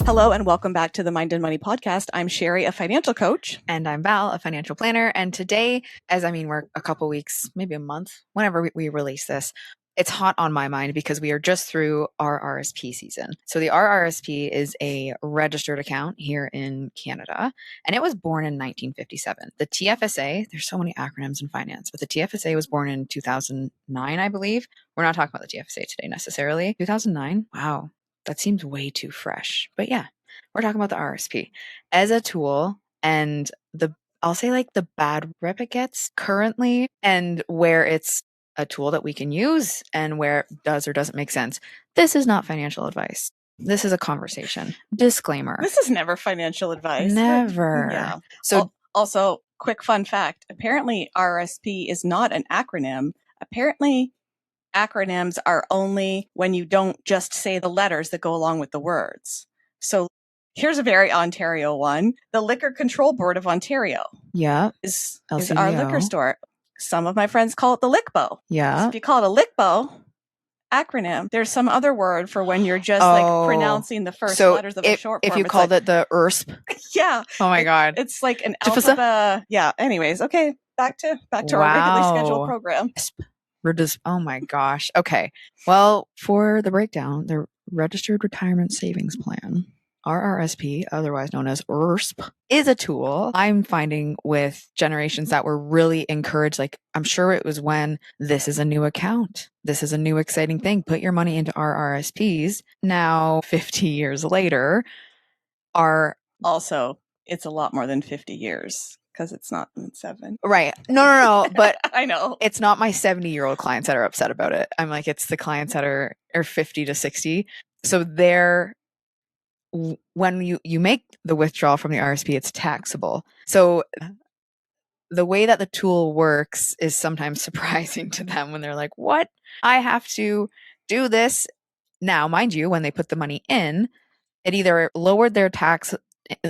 Hello and welcome back to the Mind and Money podcast. I'm Sherry, a financial coach. And I'm Val, a financial planner. And today, we're a couple weeks, maybe a month, whenever we release this, it's hot on my mind because we are just through RRSP season. So the RRSP is a registered account here in Canada, and it was born in 1957. The TFSA, there's so many acronyms in finance, but the TFSA was born in 2009, I believe. We're not talking about the TFSA today necessarily. 2009? Wow. That seems way too fresh. But yeah, we're talking about the RRSP as a tool and I'll say like the bad rep it gets currently and where it's a tool that we can use and where it does or doesn't make sense. This is not financial advice. This is a conversation. Disclaimer. This is never financial advice. Never. Yeah. So also, quick fun fact. Apparently RRSP is not an acronym. Apparently acronyms are only when you don't just say the letters that go along with the words. So here's a very Ontario one. The Liquor Control Board of Ontario is our liquor store. Some of my friends call it the LICBO. Yeah. So if you call it a LICBO acronym, there's some other word for when you're just like pronouncing the first letters of a short form. If you called it the RRSP. Yeah. Oh my God. It's like an alphabet. Yeah. Anyways. Okay. Back to our regularly scheduled program. Oh my gosh. Okay. Well, for the breakdown, the Registered Retirement Savings Plan, RRSP, otherwise known as RRSP, is a tool I'm finding with generations that were really encouraged. Like, I'm sure it was when this is a new account. This is a new exciting thing. Put your money into RRSPs. Now, 50 years later, it's a lot more than 50 years. Because it's not 7. Right. No. But I know. It's not my 70-year-old clients that are upset about it. I'm like, it's the clients that are 50 to 60. So when you make the withdrawal from the RRSP, it's taxable. So the way that the tool works is sometimes surprising to them when they're like, what? I have to do this. Now, mind you, when they put the money in, it either lowered their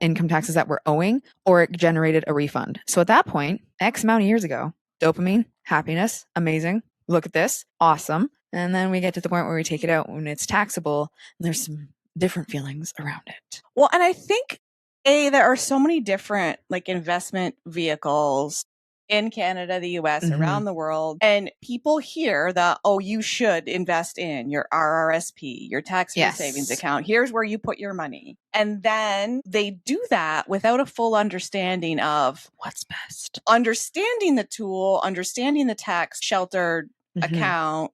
income taxes that we're owing, or it generated a refund. So at that point, X amount of years ago, dopamine, happiness, amazing. Look at this, awesome. And then we get to the point where we take it out when it's taxable. And there's some different feelings around it. Well, and I think there are so many different like investment vehicles in Canada, the US, around the world. And people hear that, you should invest in your RRSP, your tax-free savings account. Here's where you put your money. And then they do that without a full understanding of what's best. Understanding the tool, understanding the tax sheltered account,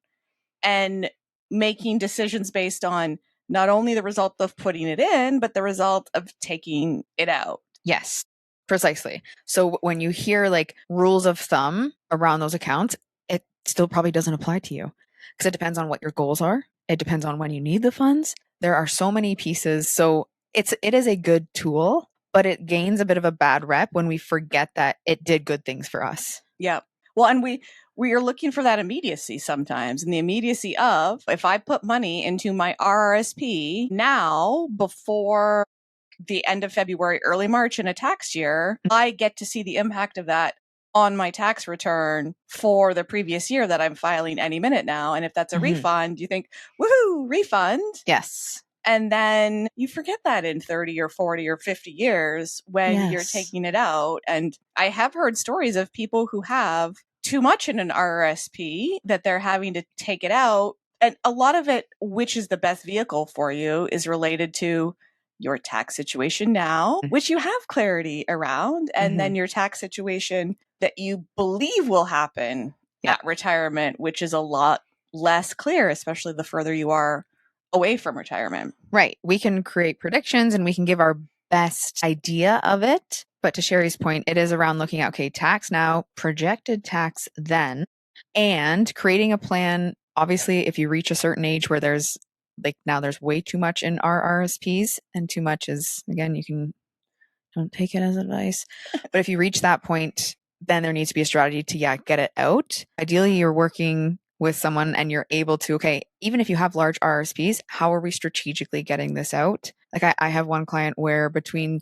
and making decisions based on not only the result of putting it in, but the result of taking it out. Yes. Precisely. So when you hear like rules of thumb around those accounts, it still probably doesn't apply to you because it depends on what your goals are. It depends on when you need the funds. There are so many pieces. So it is a good tool, but it gains a bit of a bad rep when we forget that it did good things for us. Yeah. Well, and we are looking for that immediacy sometimes. And the immediacy of, if I put money into my RRSP now before the end of February, early March in a tax year, I get to see the impact of that on my tax return for the previous year that I'm filing any minute now. And if that's a refund, you think, woohoo, refund. Yes. And then you forget that in 30 or 40 or 50 years when you're taking it out. And I have heard stories of people who have too much in an RRSP that they're having to take it out. And a lot of it, which is the best vehicle for you, is related to your tax situation now, which you have clarity around, and then your tax situation that you believe will happen at retirement, which is a lot less clear, especially the further you are away from retirement. Right. We can create predictions and we can give our best idea of it. But to Sherry's point, it is around looking at, okay, tax now, projected tax then, and creating a plan. Obviously, if you reach a certain age where there's way too much in RRSPs, and too much is, again, don't take it as advice. But if you reach that point, then there needs to be a strategy to, get it out. Ideally, you're working with someone and you're able to, okay, even if you have large RRSPs, how are we strategically getting this out? Like I have one client where between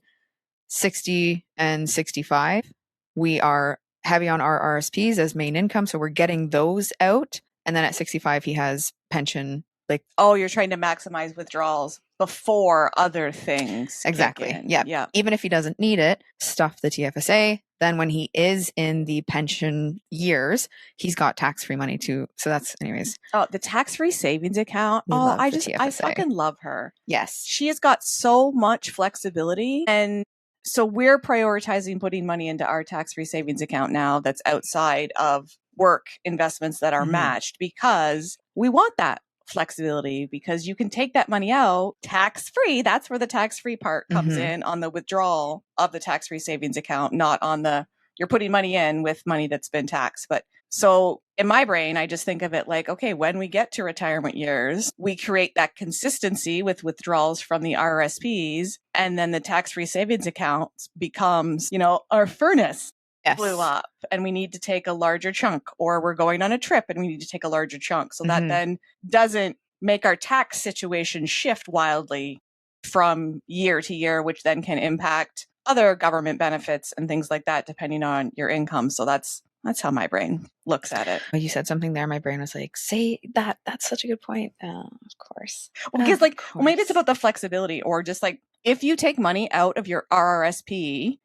60 and 65, we are heavy on our RRSPs as main income. So we're getting those out. And then at 65, he has pension Like, oh, you're trying to maximize withdrawals before other things exactly. kick in. Yeah. Even if he doesn't need it, stuff the TFSA. Then when he is in the pension years, he's got tax-free money too. So that's, anyways. Oh, the tax-free savings account. We love the I TFSA. fucking love her. Yes. She has got so much flexibility. And so we're prioritizing putting money into our tax-free savings account now that's outside of work investments that are matched, because we want that flexibility, because you can take that money out tax-free. That's where the tax-free part comes in, on the withdrawal of the tax-free savings account, not on the, you're putting money in with money that's been taxed. But so in my brain, I just think of it like, okay, when we get to retirement years, we create that consistency with withdrawals from the RRSPs, and then the tax-free savings account becomes, you know, our furnace blew up and we need to take a larger chunk, or we're going on a trip and we need to take a larger chunk. So that then doesn't make our tax situation shift wildly from year to year, which then can impact other government benefits and things like that, depending on your income. So that's how my brain looks at it. You said something there. My brain was like, say that. That's such a good point. Of course. Well, because like, well, maybe it's about the flexibility, or just like, if you take money out of your RRSP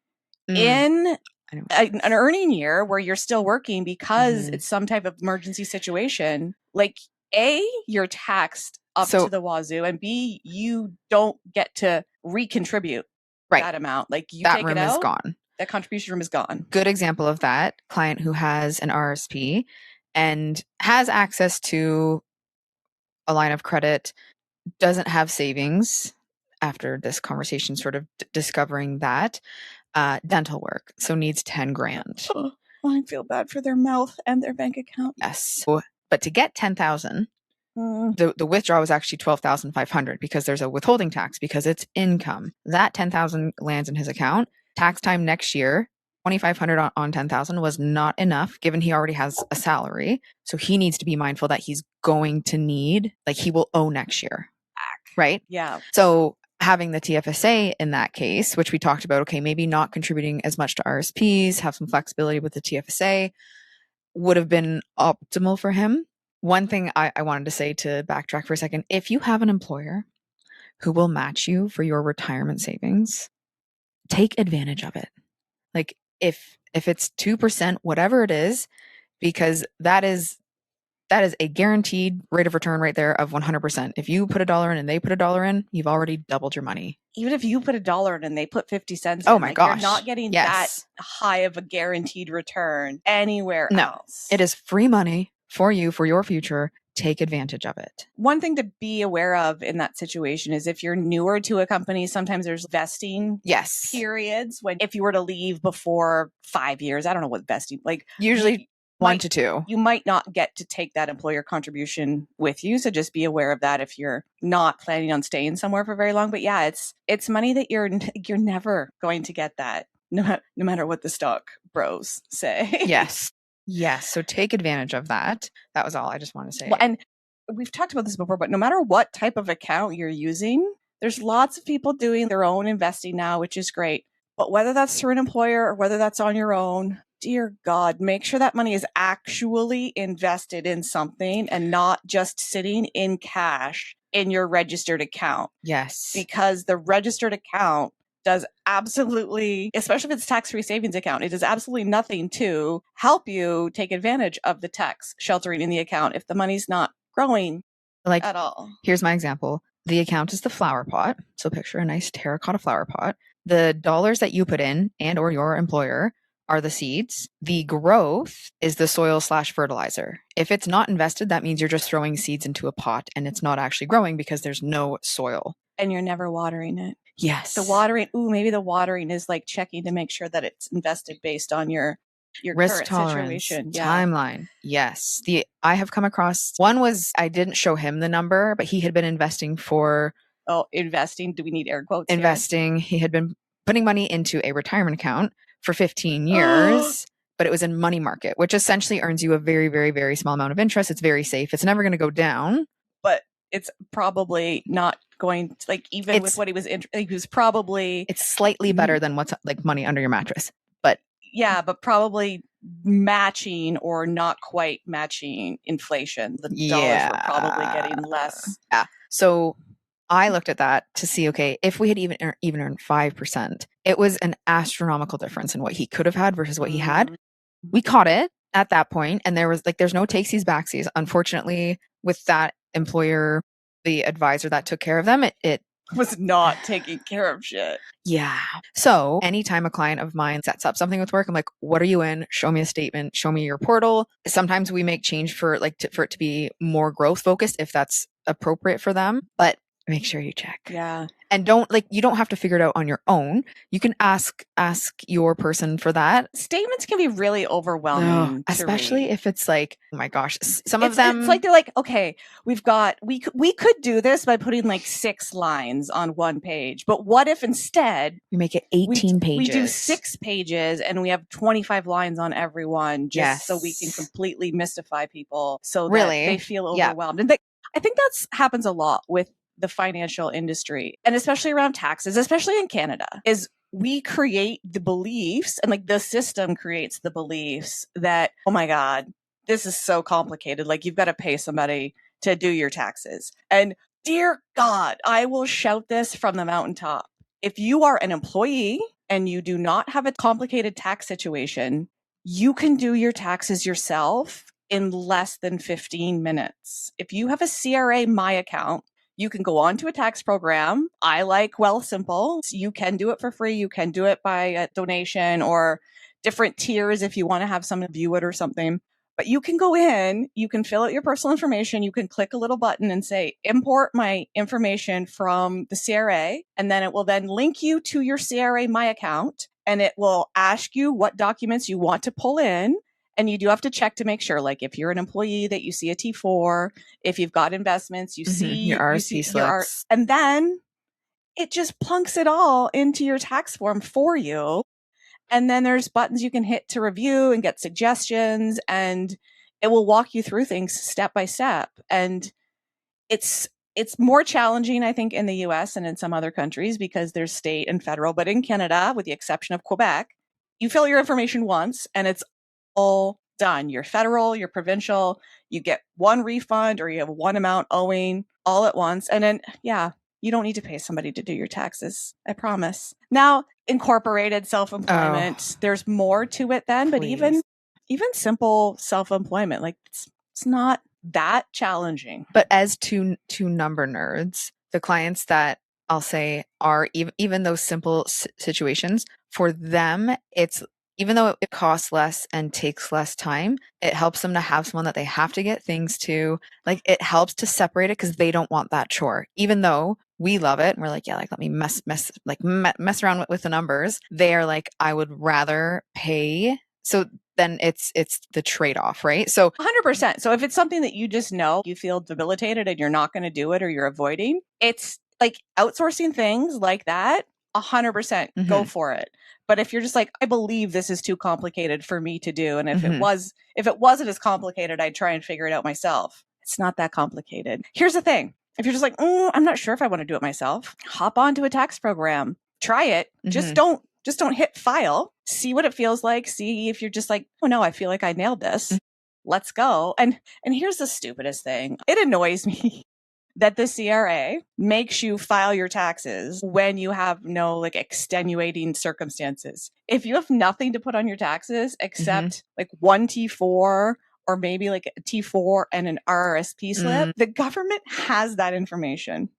in an earning year where you're still working because it's some type of emergency situation, like, A, you're taxed up to the wazoo, and B, you don't get to recontribute that amount. Like, you that take room it out, is gone. That contribution room is gone. Good example of that, client who has an RRSP and has access to a line of credit, doesn't have savings after this conversation, sort of discovering that, dental work, so needs 10 grand. I feel bad for their mouth and their bank account. Yes. But to get 10,000, the withdrawal was actually 12,500, because there's a withholding tax because it's income. That 10,000 lands in his account. Tax time next year, 2,500 on 10,000 was not enough, given he already has a salary. So he needs to be mindful that he's going to need, like, he will owe next year. Right? Yeah. So having the TFSA in that case, which we talked about, okay, maybe not contributing as much to RSPs, have some flexibility with the TFSA, would have been optimal for him. One thing I wanted to say, to backtrack for a second, if you have an employer who will match you for your retirement savings, take advantage of it. Like, if it's 2%, whatever it is, because that is a guaranteed rate of return right there of 100%. If you put $1 in and they put $1 in, you've already doubled your money. Even if you put $1 in and they put 50 cents in, oh my gosh, you're not getting that high of a guaranteed return anywhere else. It is free money for you, for your future. Take advantage of it. One thing to be aware of in that situation is, if you're newer to a company, sometimes there's vesting periods, when if you were to leave before 5 years, I don't know what vesting, like, usually 1 to 2. You might not get to take that employer contribution with you. So just be aware of that if you're not planning on staying somewhere for very long. But yeah, it's money that you're never going to get that, no matter what the stock bros say. Yes. So take advantage of that. That was all I just want to say. Well, and we've talked about this before, but no matter what type of account you're using, there's lots of people doing their own investing now, which is great. But whether that's through an employer or whether that's on your own, dear God, make sure that money is actually invested in something and not just sitting in cash in your registered account. Yes. Because the registered account does absolutely, especially if it's tax-free savings account, it does absolutely nothing to help you take advantage of the tax sheltering in the account if the money's not growing at all. Here's my example. The account is the flower pot. So picture a nice terracotta flower pot. The dollars that you put in and or your employer are the seeds. The growth is the soil/fertilizer. If it's not invested, that means you're just throwing seeds into a pot and it's not actually growing because there's no soil. And you're never watering it. Yes. The watering, maybe the watering is like checking to make sure that it's invested based on your risk current tolerance, situation. Timeline. Yes. I have come across, one was, I didn't show him the number, but he had been investing for... Oh, investing. Do we need air quotes? Investing. Here? He had been putting money into a retirement account for 15 years, but it was in money market, which essentially earns you a very, very, very small amount of interest. It's very safe. It's never going to go down. But it's probably not going to, like, even with what he was probably... It's slightly better than what's like money under your mattress. But yeah, but probably matching or not quite matching inflation. The dollars were probably getting less. Yeah. So I looked at that to see, okay, if we had even earned 5%, it was an astronomical difference in what he could have had versus what he had. We caught it at that point, and there's no takesies backsies. Unfortunately, with that employer, the advisor that took care of them, it was not taking care of shit. Yeah. So anytime a client of mine sets up something with work, I'm like, what are you in? Show me a statement. Show me your portal. Sometimes we make change for it to be more growth focused if that's appropriate for them, but make sure you check. Yeah. And you don't have to figure it out on your own. You can ask your person for that. Statements can be really overwhelming, especially if it's like, oh my gosh, some of them. It's like they're like, okay, we could do this by putting like 6 lines on one page, but what if instead we make it 18 pages? We do 6 pages and we have 25 lines on every one, just so we can completely mystify people, so that they feel overwhelmed. And I think that's happens a lot with the financial industry, and especially around taxes, especially in Canada, is we create the beliefs, and like the system creates the beliefs that, oh my God, this is so complicated. Like, you've got to pay somebody to do your taxes. And dear God, I will shout this from the mountaintop. If you are an employee and you do not have a complicated tax situation, you can do your taxes yourself in less than 15 minutes. If you have a CRA My Account, you can go on to a tax program. I like Wealthsimple. You can do it for free. You can do it by a donation or different tiers if you want to have someone view it or something. But you can go in, you can fill out your personal information, you can click a little button and say, import my information from the CRA, and then it will then link you to your CRA My Account, and it will ask you what documents you want to pull in. And you do have to check to make sure, like if you're an employee, that you see a T4, if you've got investments, you see your RRSP slips. And then it just plunks it all into your tax form for you. And then there's buttons you can hit to review and get suggestions, and it will walk you through things step by step. And it's more challenging, I think, in the US and in some other countries because there's state and federal. But in Canada, with the exception of Quebec, you fill your information once and it's all done. You're federal, you're provincial, you get one refund or you have one amount owing all at once. And then, you don't need to pay somebody to do your taxes. I promise. Now, incorporated self-employment, there's more to it then, but even simple self-employment, like it's not that challenging. But as two number nerds, the clients that I'll say are even those simple situations, for them, it's, even though it costs less and takes less time, it helps them to have someone that they have to get things to. Like, it helps to separate it because they don't want that chore. Even though we love it, and we're like, yeah, like let me mess around with the numbers. They are like, I would rather pay. So then it's the trade-off, right? So 100%. So if it's something that you just know, you feel debilitated and you're not going to do it or you're avoiding, it's like outsourcing things like that. 100% go for it. But if you're just like, I believe this is too complicated for me to do, and if it wasn't as complicated, I'd try and figure it out myself. It's not that complicated. Here's the thing. If you're just like, I'm not sure if I want to do it myself, hop onto a tax program. Try it. Just don't hit file. See what it feels like. See if you're just like, oh no, I feel like I nailed this. Let's go. And here's the stupidest thing. It annoys me that the CRA makes you file your taxes when you have no like extenuating circumstances. If you have nothing to put on your taxes except like one T4 or maybe like a T4 and an RRSP slip, the government has that information.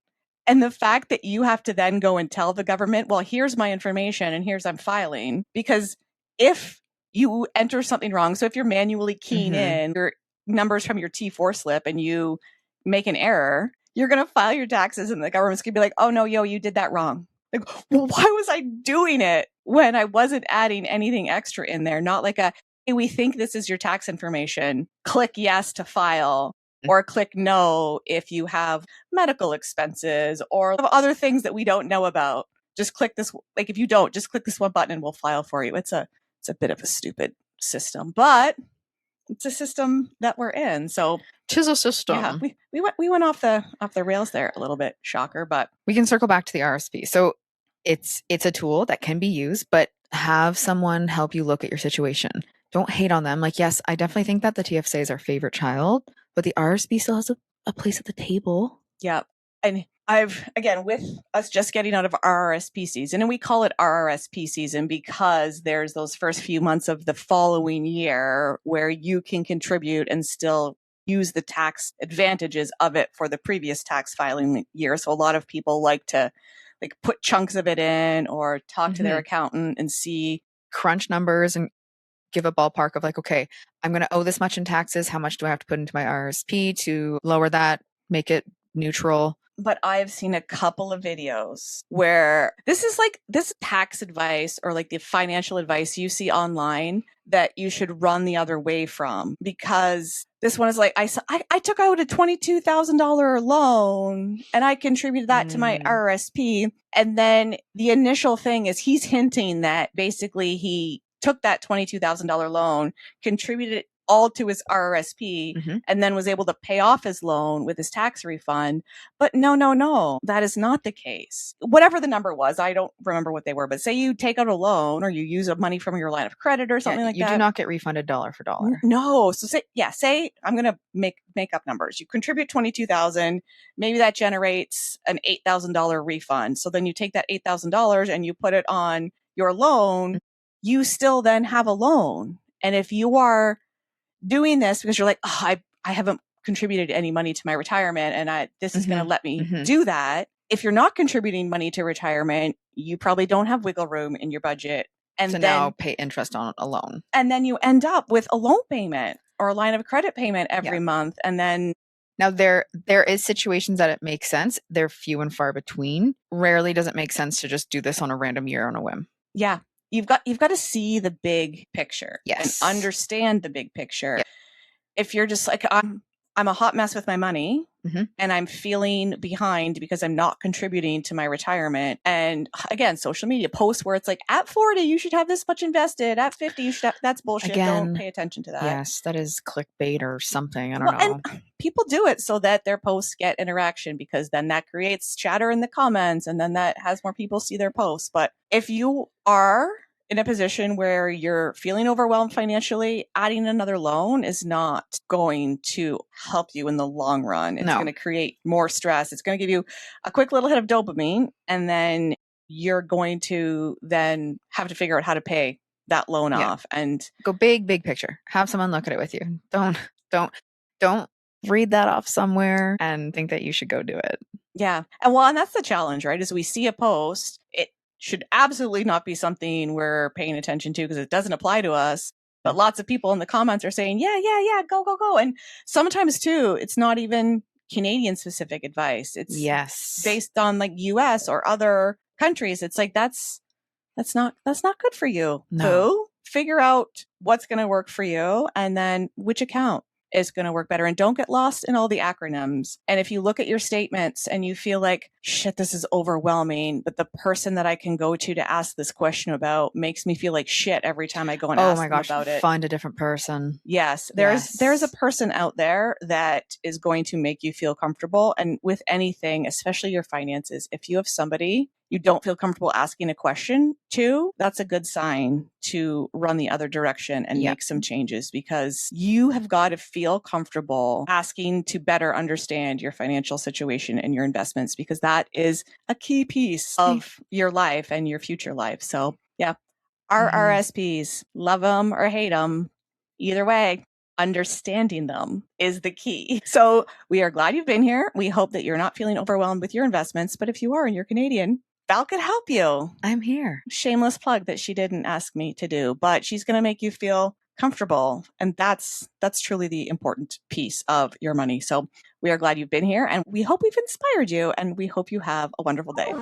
And the fact that you have to then go and tell the government, well, here's my information and here's I'm filing, because if you enter something wrong, so if you're manually keying in your numbers from your T4 slip and you make an error, you're going to file your taxes and the government's going to be like, oh no, you did that wrong. Like, well, why was I doing it when I wasn't adding anything extra in there? Not like hey, we think this is your tax information. Click yes to file, or click no if you have medical expenses or other things that we don't know about. Just click this. Like, if you don't, just click this one button and we'll file for you. It's a bit of a stupid system, but it's a system that we're in. So 'tis a system. Yeah, we went off the rails there a little bit. Shocker, but we can circle back to the RRSP. So it's a tool that can be used, but have someone help you look at your situation. don't hate on them. Like, yes, I definitely think that the TFSA is our favorite child, but the RRSP still has a place at the table. Yep. And again, with us just getting out of RRSP season, and we call it RRSP season because there's those first few months of the following year where you can contribute and still use the tax advantages of it for the previous tax filing year. So a lot of people like to put chunks of it in or talk to their accountant and see, crunch numbers and give a ballpark of like, okay, I'm going to owe this much in taxes. How much do I have to put into my RRSP to lower that, make it neutral? But I've seen a couple of videos where this tax advice or like the financial advice you see online that you should run the other way from, because this one is like, I took out a $22,000 loan and I contributed that to my RRSP. And then the initial thing is he's hinting that basically he took that $22,000 loan, contributed it all to his RRSP, and then was able to pay off his loan with his tax refund. But no, that is not the case. Whatever the number was, I don't remember what they were, but say you take out a loan or you use money from your line of credit or something like that. You do not get refunded dollar for dollar. No. So say I'm going to make up numbers. You contribute $22,000, maybe that generates an $8,000 refund. So then you take that $8,000 and you put it on your loan. You still then have a loan. And if you are doing this because you're like, oh, I haven't contributed any money to my retirement and this is going to let me do that. If you're not contributing money to retirement, you probably don't have wiggle room in your budget. And so then now pay interest on a loan. And then you end up with a loan payment or a line of credit payment every month. And then now there is situations that it makes sense. They're few and far between. Rarely does it make sense to just do this on a random year on a whim. Yeah. You've got to see the big picture and Yes. understand the big picture. Yes. If you're just like, I'm a hot mess with my money and I'm feeling behind because I'm not contributing to my retirement. And again, social media posts where it's like, at 40, you should have this much invested. At 50, you should have, that's bullshit. Again, don't pay attention to that. Yes, that is clickbait or something. I don't know. And people do it so that their posts get interaction because then that creates chatter in the comments and then that has more people see their posts. But if you are in a position where you're feeling overwhelmed financially, adding another loan is not going to help you in the long run. It's going to create more stress. It's going to give you a quick little hit of dopamine, and then you're going to then have to figure out how to pay that loan off. And go big picture. Have someone look at it with you. Don't read that off somewhere and think that you should go do it. Yeah. And that's the challenge, right? Is we see a post, it should absolutely not be something we're paying attention to because it doesn't apply to us. But lots of people in the comments are saying, yeah, go. And sometimes too, it's not even Canadian specific advice. It's based on like US or other countries. It's like, that's not good for you. No. So figure out what's going to work for you and then which account is going to work better. And don't get lost in all the acronyms. And if you look at your statements and you feel like, shit, this is overwhelming, but the person that I can go to ask this question about makes me feel like shit every time I go and ask them about it. Find a different person. Yes. There's a person out there that is going to make you feel comfortable. And with anything, especially your finances, if you have somebody you don't feel comfortable asking a question to, that's a good sign to run the other direction and make some changes, because you have got to feel comfortable asking to better understand your financial situation and your investments, because that is a key piece of your life and your future life. So yeah, RRSPs, love them or hate them, either way, understanding them is the key. So we are glad you've been here. We hope that you're not feeling overwhelmed with your investments, but if you are and you're Canadian, Val could help you. I'm here. Shameless plug that she didn't ask me to do, but she's going to make you feel comfortable. And that's truly the important piece of your money. So we are glad you've been here, and we hope we've inspired you, and we hope you have a wonderful day.